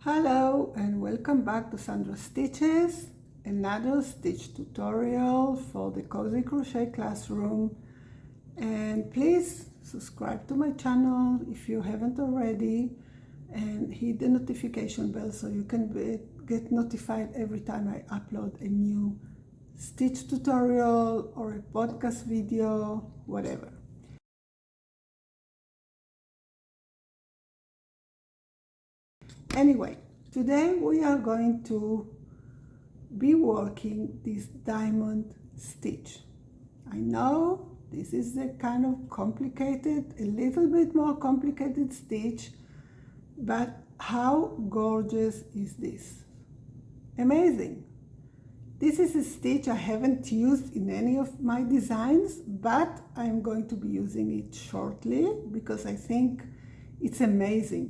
Hello and welcome back to SandraStitches, another stitch tutorial for the Cozy Crochet Classroom. And please subscribe to my channel if you haven't already and hit the notification bell so you can get notified every time I upload a new stitch tutorial or a podcast video, whatever. Anyway, today we are going to be working this diamond stitch. I know this is a kind of complicated, a little bit more complicated stitch, but how gorgeous is this? Amazing! This is a stitch I haven't used in any of my designs, but I'm going to be using it shortly because I think it's amazing.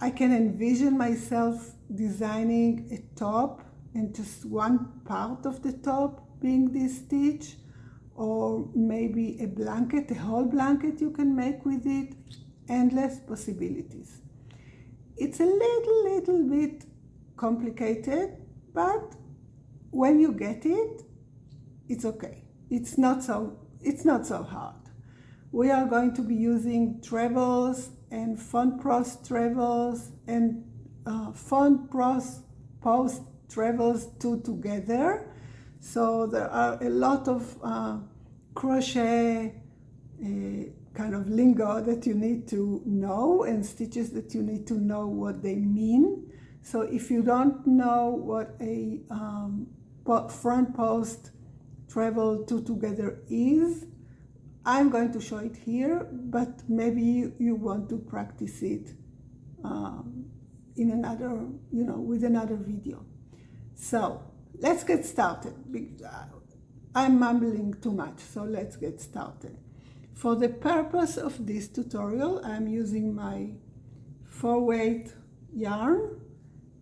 I can envision myself designing a top and just one part of the top being this stitch, or maybe a blanket, a whole blanket you can make with it. Endless possibilities. It's a little bit complicated, but when you get it, it's okay. It's not so hard. We are going to be using trebles and font post trebles and font post trebles two together. So there are a lot of crochet kind of lingo that you need to know and stitches that you need to know what they mean. So if you don't know what a front post treble two together is, I'm going to show it here, but maybe you want to practice it in another, with another video. So let's get started. I'm mumbling too much, so let's get started. For the purpose of this tutorial, I'm using my 4-weight yarn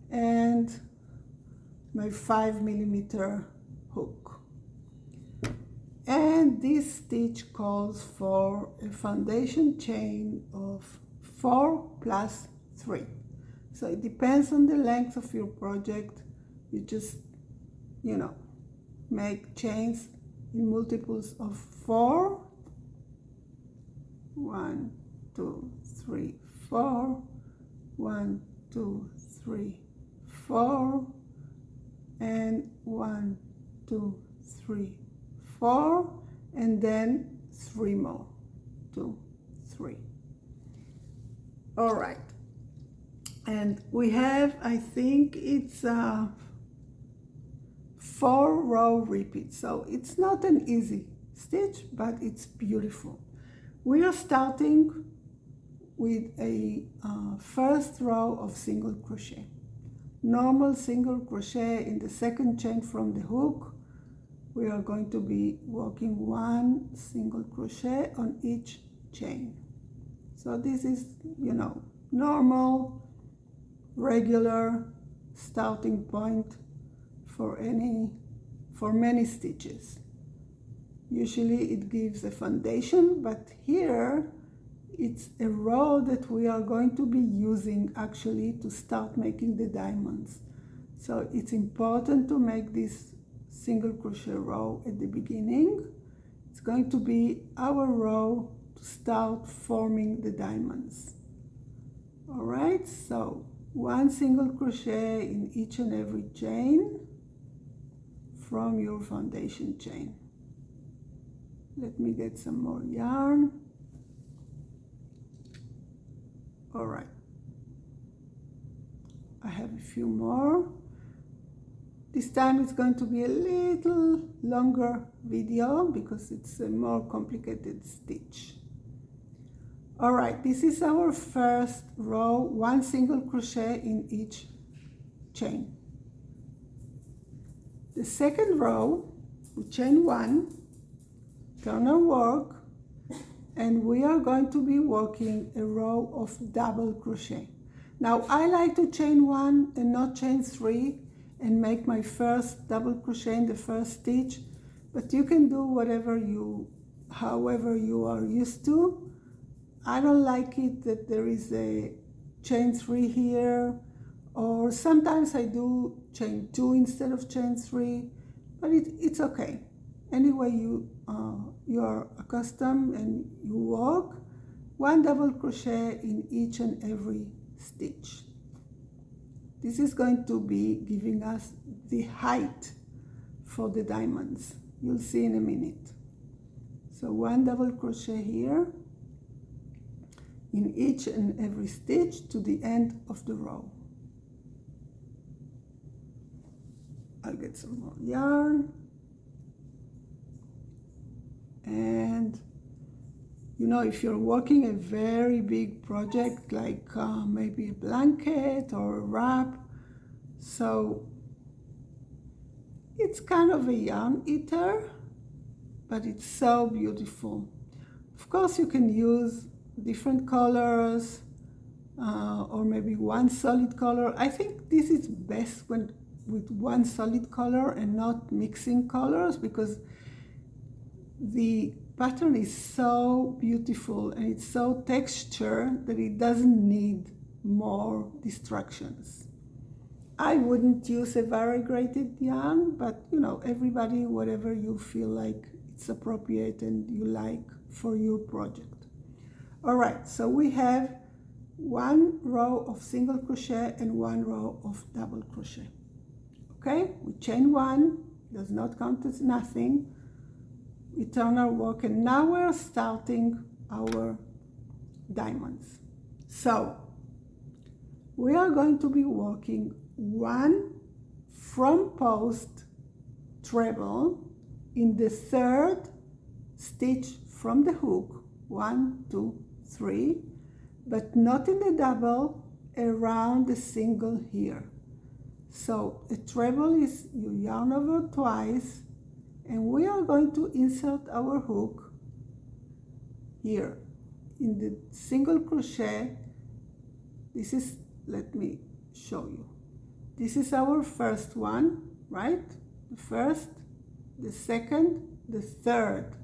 and my 5mm hook. And this stitch calls for a foundation chain of 4 plus 3. So it depends on the length of your project. You just, make chains in multiples of 4. 1, 2, 3, 4. 1, 2, 3, 4. And 1, 2, 3, 4, and then 3 more. 2, 3. All right. And we have, I think it's 4-row repeat. So it's not an easy stitch, but it's beautiful. We are starting with a first row of single crochet. Normal single crochet in the second chain from the hook. We are going to be working 1 single crochet on each chain. So this is, normal, regular starting point for many stitches. Usually it gives a foundation, but here it's a row that we are going to be using actually to start making the diamonds. So it's important to make this single crochet row at the beginning. It's going to be our row to start forming the diamonds. All right, so 1 single crochet in each and every chain from your foundation chain. Let me get some more yarn. All right, I have a few more. This time it's going to be a little longer video because it's a more complicated stitch. All right, this is our first row, 1 single crochet in each chain. The second row, we chain 1, turn our work, and we are going to be working a row of double crochet. Now I like to chain 1 and not chain 3 and make my first double crochet in the first stitch, but you can do however you are used to. I don't like it that there is a chain 3 here, or sometimes I do chain 2 instead of chain 3, but it's okay. Anyway, you are accustomed and you work 1 double crochet in each and every stitch. This is going to be giving us the height for the diamonds. You'll see in a minute. So 1 double crochet here in each and every stitch to the end of the row. I'll get some more yarn. And you know, if you're working a very big project like maybe a blanket or a wrap, so it's kind of a yarn eater, but it's so beautiful. Of course, you can use different colors or maybe one solid color. I think this is best when with one solid color and not mixing colors, because the pattern is so beautiful and it's so textured that it doesn't need more distractions. I wouldn't use a variegated yarn, but you know, everybody, whatever you feel like it's appropriate and you like for your project. All right, so we have 1 row of single crochet and 1 row of double crochet. Okay, we chain 1, does not count as nothing. We turn our work, and now we're starting our diamonds. So we are going to be working 1 front post treble in the 3rd stitch from the hook, 1, 2, 3, but not in the double, around the single here. So a treble is you yarn over twice, and we are going to insert our hook here in the single crochet. This is, let me show you. This is our first one, right? The first, the second, the third.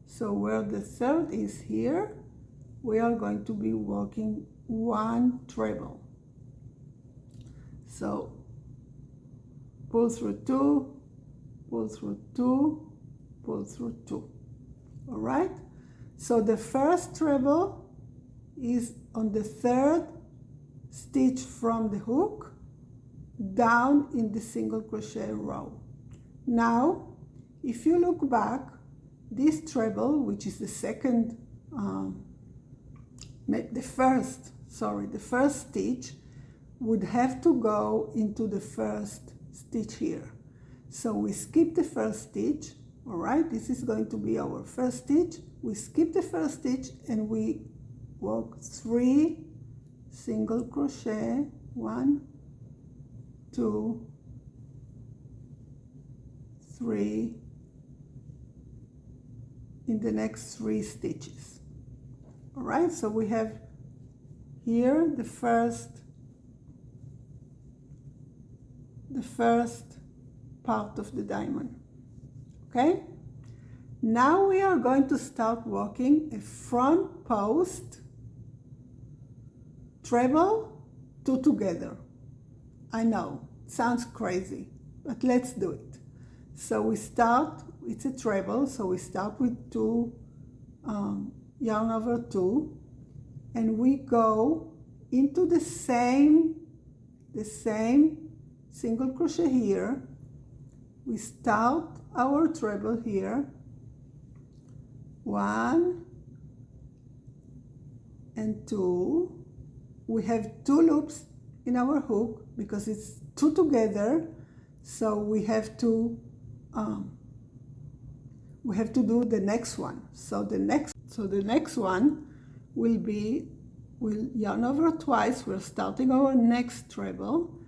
So where the third is here, we are going to be working 1 treble. So pull through 2, pull through 2, pull through 2. All right? So the first treble is on the 3rd stitch from the hook down in the single crochet row. Now, if you look back, this treble, which is the second, the first stitch, would have to go into the first stitch here. So we skip the first stitch. All right, this is going to be our first stitch. We skip the first stitch and we work 3 single crochet, 1, 2, 3 in the next 3 stitches. All right, so we have here the first part of the diamond. Okay, now we are going to start working a front post treble 2 together. I know, it sounds crazy, but let's do it. So we start, it's a treble, so we start with 2 yarn over 2, and we go into the same single crochet here. We start our treble here, 1 and 2. We have 2 loops in our hook because it's 2 together, so we have to do the next one. So the next one will be, we'll yarn over twice. We're starting our next treble,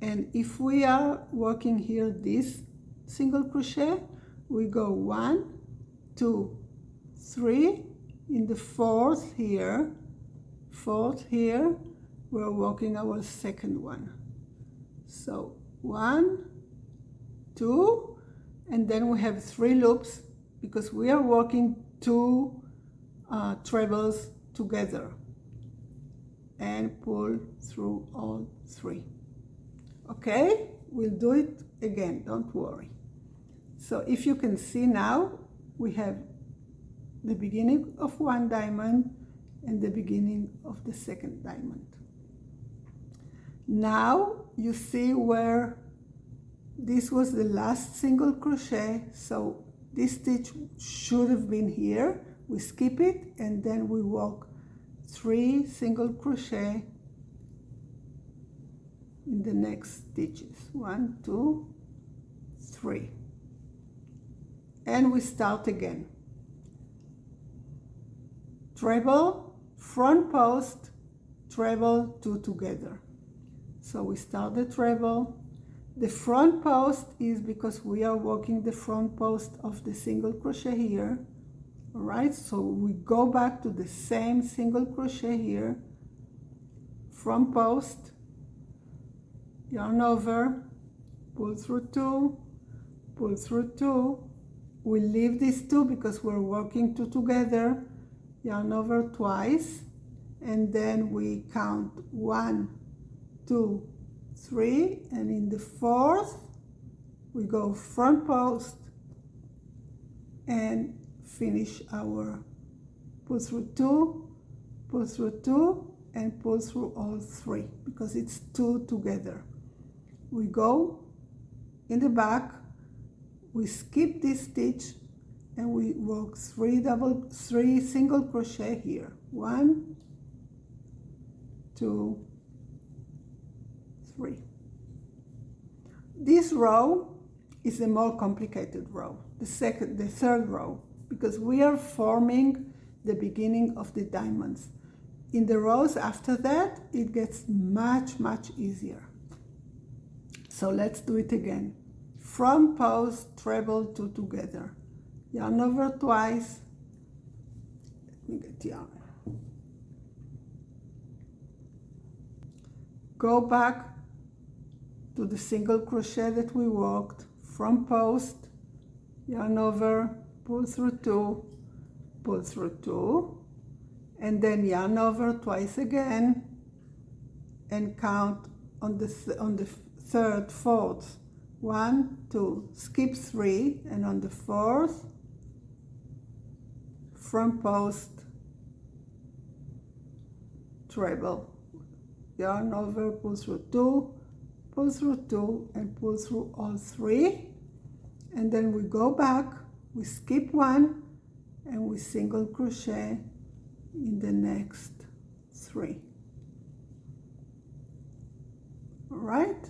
and if we are working here this single crochet, we go 1, 2, 3 in the fourth here, we're working our second one. So 1, 2, and then we have 3 loops because we are working 2 trebles together. and pull through all 3. Okay, we'll do it again, don't worry. So if you can see now, we have the beginning of 1 diamond and the beginning of the 2nd diamond. Now you see where this was the last single crochet, so this stitch should have been here. We skip it and then we walk 3 single crochet in the next stitches. 1, 2, 3. And we start again. Treble, front post, treble, 2 together. So we start the treble. The front post is because we are working the front post of the single crochet here. All right, so we go back to the same single crochet here, front post, yarn over, pull through 2, pull through 2. We leave these 2 because we're working 2 together, yarn over twice, and then we count 1, 2, 3, and in the 4th we go front post and finish our pull through 2, pull through 2, and pull through all 3 because it's 2 together. We go in the back, we skip this stitch, and we work 3 single crochet here. 1, 2, 3. This row is a more complicated row, the 3rd row, because we are forming the beginning of the diamonds. In the rows after that, it gets much, much easier. So let's do it again. Front post, treble, 2 together. Yarn over twice. Let me get yarn. Go back to the single crochet that we worked. Front post, yarn over, pull through 2, pull through 2, and then yarn over twice again, and count on the 3rd, 4th. 1, 2, skip 3, and on the 4th, front post, treble, yarn over, pull through 2, pull through 2, and pull through all 3, and then we go back, we skip 1, and we single crochet in the next 3. All right?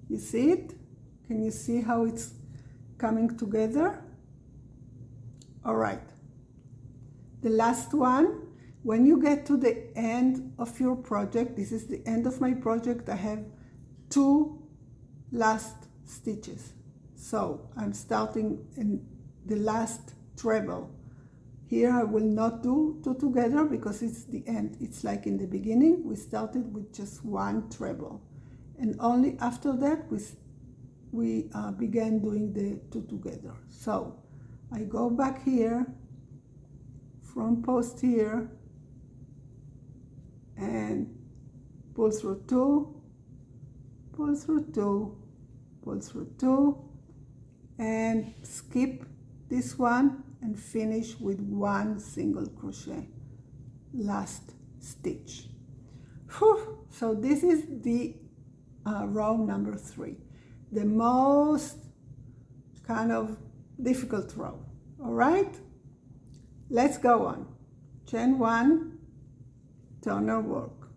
You see it? Can you see how it's coming together? All right. The last one, when you get to the end of your project, this is the end of my project, I have 2 last stitches. So I'm starting in the last treble. Here I will not do 2 together because it's the end. It's like in the beginning, we started with just 1 treble. And only after that we began doing the 2 together. So I go back here, front post here, and pull through 2, pull through 2, pull through 2, and skip this one and finish with 1 single crochet, last stitch. Whew. So this is the row number 3, the most kind of difficult row. All right, let's go on. Chain 1, turn our work,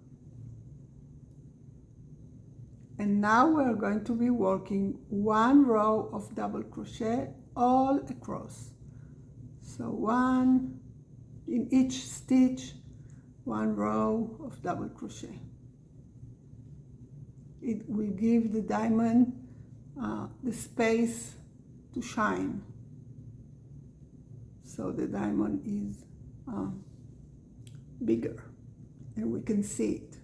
and now we're going to be working 1 row of double crochet all across. So 1 in each stitch, 1 row of double crochet. It will give the diamond the space to shine, so the diamond is bigger and we can see it.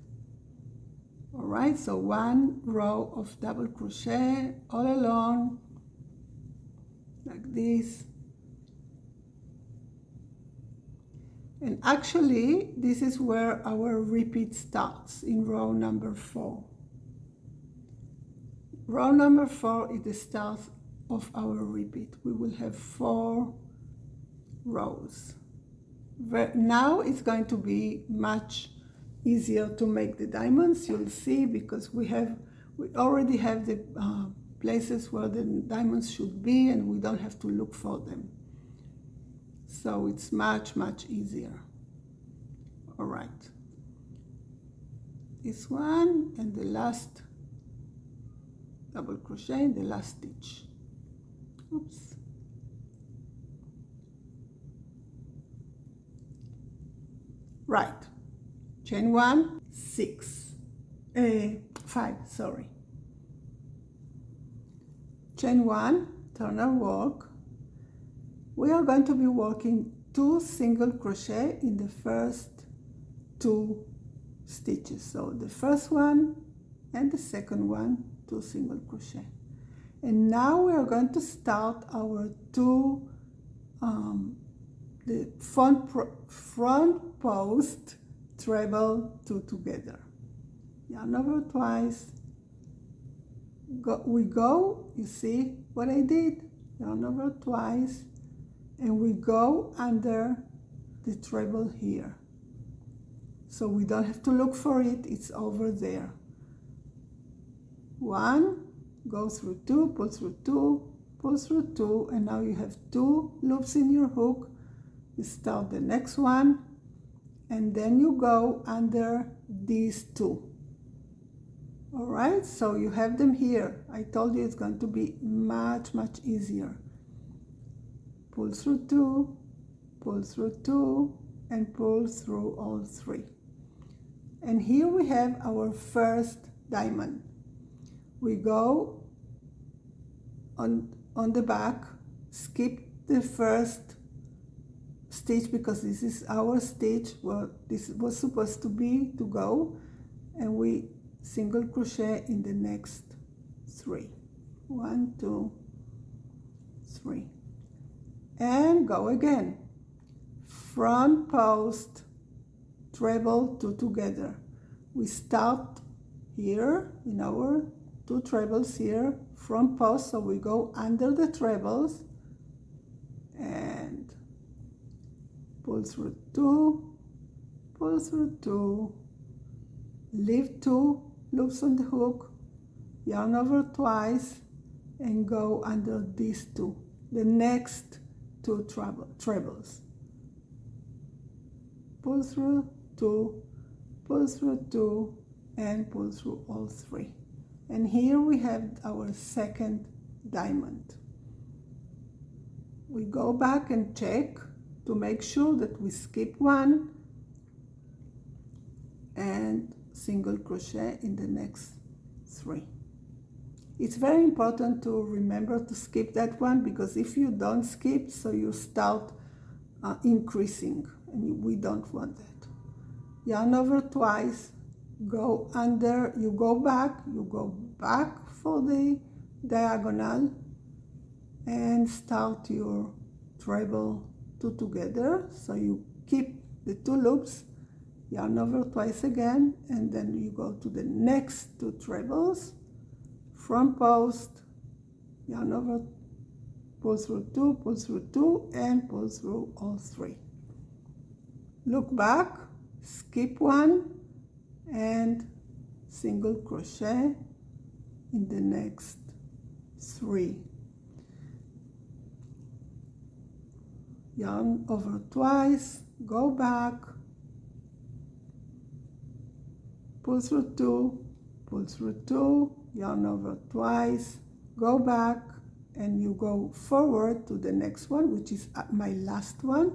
All right, so 1 row of double crochet all along, like this, And actually, this is where our repeat starts, in row number 4. Row number 4 is the start of our repeat. We will have 4 rows. Now it's going to be much easier to make the diamonds, you'll see, because we already have the places where the diamonds should be, and we don't have to look for them. So it's much easier. All right, this one and the last double crochet in the last stitch. Oops. Right, chain 1, 5, sorry. Chain 1, turn our work. We are going to be working 2 single crochet in the first 2 stitches. So the first one and the second one, 2 single crochet. And now we are going to start our 2 the front post treble 2 together. Yarn over twice. We go, you see what I did? Yarn over twice, and we go under the treble here. So we don't have to look for it, it's over there. 1, go through 2, pull through 2, pull through 2, and now you have 2 loops in your hook. You start the next one, and then you go under these 2. All right, so you have them here. I told you it's going to be much easier. Pull through 2, pull through 2, and pull through all 3. And here we have our first diamond. We go on the back, skip the first stitch because this is our stitch where this was supposed to go, and we single crochet in the next 3. 1, 2, 3, and go again. Front post treble 2 together. We start here in our 2 trebles here, front post, so we go under the trebles and pull through 2, pull through 2, leave 2 loops on the hook, yarn over twice, and go under these 2, the next 2 trebles. Pull through 2, pull through 2, and pull through all 3. And here we have our second diamond. We go back and check to make sure that we skip 1 and single crochet in the next 3. It's very important to remember to skip that one, because if you don't skip, so you start increasing, and we don't want that. Yarn over twice, go under, you go back for the diagonal, and start your treble 2 together. So you keep the 2 loops, yarn over twice again, and then you go to the next 2 trebles, front post, yarn over, pull through 2, and pull through all 3. Look back, skip 1, and single crochet in the next 3. Yarn over twice, go back, pull through 2, yarn over twice, go back, and you go forward to the next one, which is my last one,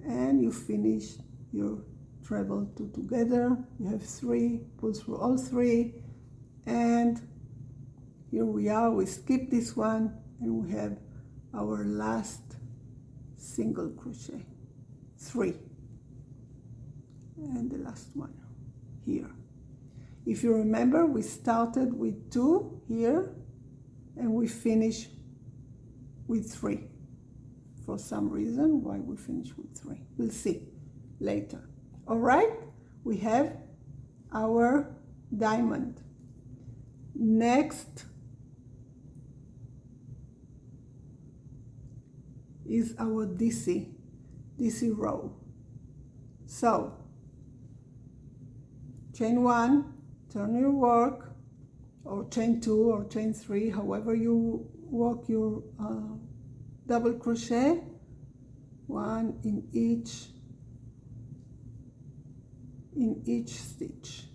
and you finish your treble 2 together. You have 3, pull through all 3, and here we are. We skip this one, and we have our last single crochet, 3, and the last one here. If you remember, we started with 2 here, and we finish with 3 for some reason why we finish with 3. We'll see later. All right, we have our diamond. Next is our DC row. So chain 1, turn your work, or chain 2 or chain 3, however you work your double crochet, 1 in each stitch.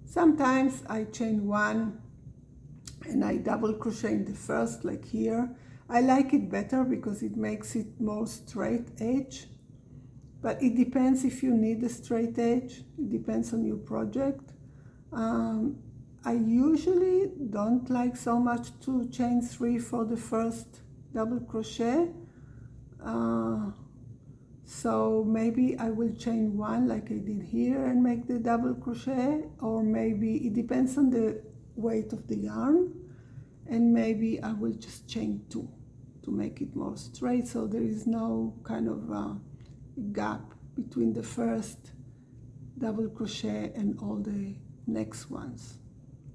Sometimes I chain 1 and I double crochet in the first, like here. I like it better because it makes it more straight edge, but it depends if you need a straight edge. It depends on your project. I usually don't like so much to chain 3 for the first double crochet, so maybe I will chain 1 like I did here and make the double crochet, or maybe it depends on the weight of the yarn, and maybe I will just chain 2 to make it more straight, so there is no kind of gap between the first double crochet and all the next ones.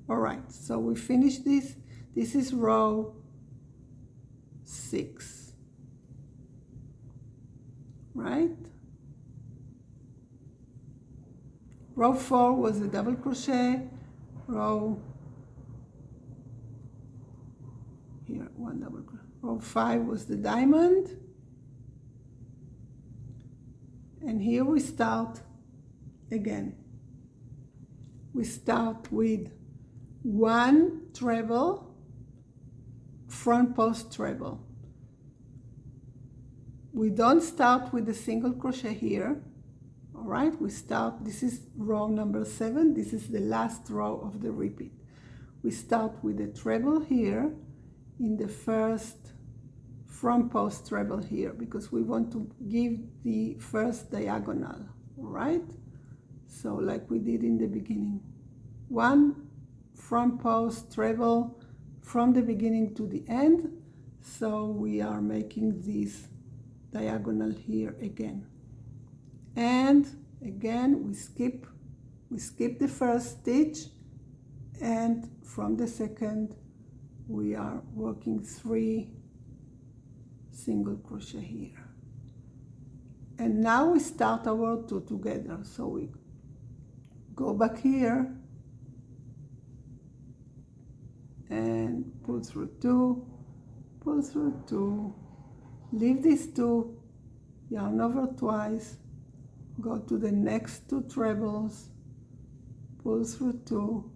All right, so we finished this. This is row 6, right? Row 4 was a double crochet. Row here, 1 double crochet. Row 5 was the diamond, and here we start again. We start with 1 treble, front post treble. We don't start with a single crochet here. All right, we start, this is row number 7, this is the last row of the repeat. We start with a treble here in the first front post treble here, because we want to give the first diagonal. All right, so like we did in the beginning, 1 front post treble from the beginning to the end. So we are making this diagonal here again, and again we skip the first stitch, and from the second we are working 3 single crochet here, and now we start our 2 together. So we go back here and pull through 2, pull through 2, leave these 2, yarn over twice, go to the next 2 trebles, pull through 2,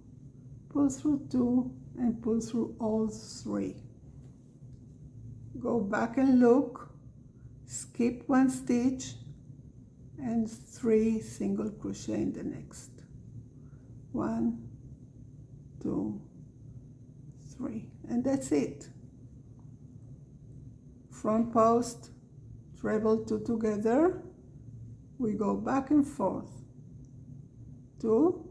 pull through 2, and pull through all 3. Go back and look, skip 1 stitch, and 3 single crochet in the next. 1, 2, 3, and that's it. Front post, treble 2 together, we go back and forth, 2,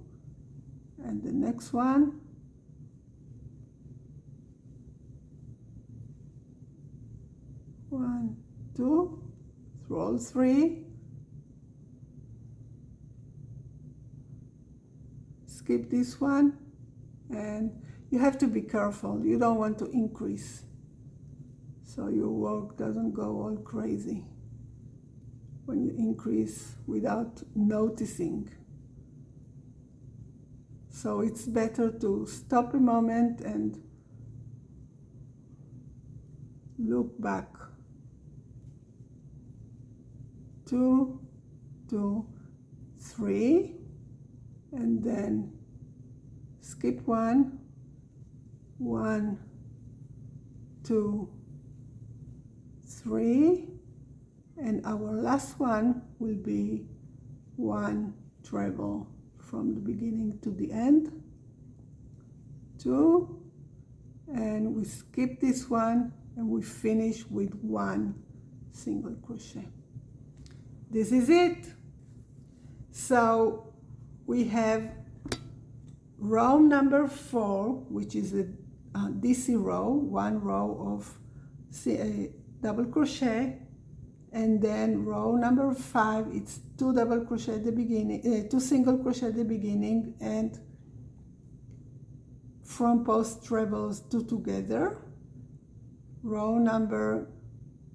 and the next one, 1, 2, through all 3, skip this one, and you have to be careful, you don't want to increase, so your work doesn't go all crazy when you increase without noticing. So it's better to stop a moment and look back. 2, 2, 3, and then skip 1, 1, 2, 3, and our last one will be 1 treble from the beginning to the end, 2, and we skip this one and we finish with 1 single crochet. This is it. So we have row number 4, which is a DC row, 1 row of double crochet, and then row number 5 it's 2 double crochet at the beginning, 2 single crochet at the beginning, and front post trebles 2 together. Row number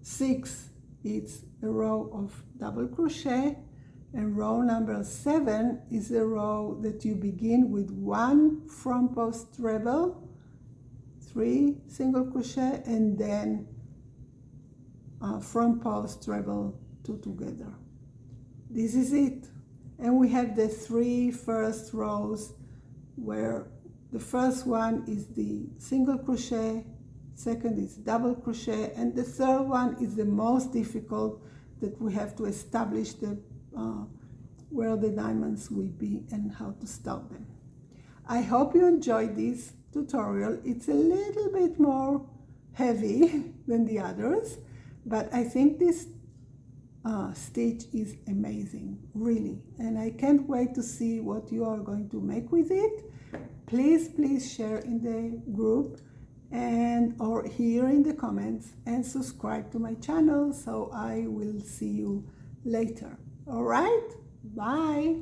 6 it's a row of double crochet, and row number 7 is a row that you begin with 1 front post treble, 3 single crochet, and then front post treble 2 together. This is it. And we have the 3 first rows where the first one is the single crochet, second is double crochet, and the third one is the most difficult, that we have to establish the where the diamonds will be and how to start them. I hope you enjoyed this tutorial. It's a little bit more heavy than the others, but I think this stitch is amazing, really, and I can't wait to see what you are going to make with it. Please share in the group and or here in the comments, and subscribe to my channel, so I will see you later. All right, bye.